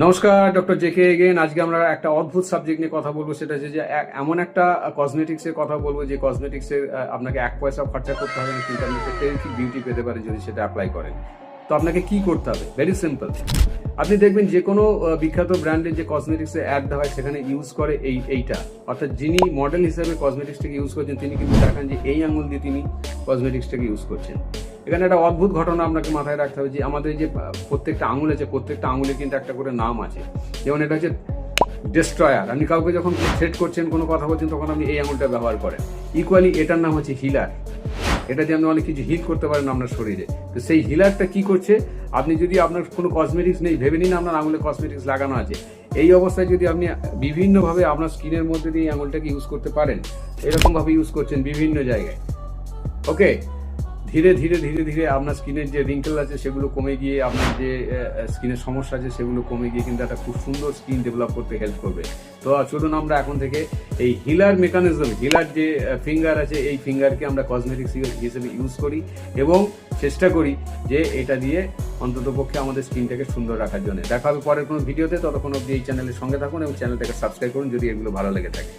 নমস্কার, doctor JK again. আজকে আমরা একটা অদ্ভুত সাবজেক্ট নিয়ে কথা বলবো। সেটা হচ্ছে যে এমন একটা কসমেটিক্সের কথা বলবো যে কসমেটিক্সের আপনাকে এক পয়সাও খরচা করতে হবে না, কিন্তু আপনি একটা টেরিফিক বিউটি পেতে পারেন যদি সেটা অ্যাপ্লাই করেন। তো আপনাকে কি করতে হবে? Very simple. আপনি দেখবেন যে কোনো বিখ্যাত ব্র্যান্ডের যে কসমেটিক্সের অ্যাড দেওয়া হয় সেখানে ইউজ করে এইটা, অর্থাৎ যিনি মডেল হিসেবে কসমেটিক্সটাকে ইউজ করছেন তিনি কিন্তু দেখান যে এই আঙুল দিয়ে তিনি কসমেটিক্সটাকে ইউজ করছেন। এখানে একটা অদ্ভুত ঘটনা আপনাকে মাথায় রাখতে হবে যে আমাদের যে প্রত্যেকটা আঙুল আছে, প্রত্যেকটা আঙুলে কিন্তু একটা করে নাম আছে। যেমন এটা হচ্ছে ডিস্ট্রয়ার। আপনি কাউকে যখন থ্রেট করছেন, কোনো কথা বলছেন, তখন আপনি এই আঙুলটা ব্যবহার করেন। ইকুয়ালি এটার নাম হচ্ছে হিলার। এটা দিয়ে আপনি অনেক কিছু হিল করতে পারেন আপনার শরীরে। তো সেই হিলারটা কি করছে, আপনি যদি আপনার কোনো কসমেটিক্স নেই, ভেবে নিন আপনার আঙুলে কসমেটিক্স লাগানো আছে, এই অবস্থায় যদি আপনি বিভিন্নভাবে আপনার স্কিনের মধ্যে দিয়ে আঙুলটাকে ইউজ করতে পারেন, এরকমভাবে ইউজ করছেন বিভিন্ন জায়গায়, ওকে, ধীরে ধীরে ধীরে ধীরে আপনার স্কিনের যে রিঙ্কেল আছে সেগুলো কমে গিয়ে, আপনার যে স্কিনের সমস্যা আছে সেগুলো কমে গিয়ে কিন্তু একটা খুব সুন্দর স্কিন ডেভেলপ করতে হেল্প করবে। তো চলুন আমরা এখন থেকে এই হিলার মেকানিজম, হিলার যে ফিঙ্গার আছে, এই ফিঙ্গারকে আমরা কসমেটিক্স হিসেবে ইউজ করি এবং চেষ্টা করি যে এটা দিয়ে অন্ততপক্ষে আমাদের স্কিনটাকে সুন্দর রাখার জন্য। দেখা হবে পরের কোনো ভিডিওতে। ততক্ষণ অবধি এই চ্যানেলের সঙ্গে থাকুন এবং চ্যানেলটাকে সাবস্ক্রাইব করুন যদি এগুলো ভালো লেগে থাকে।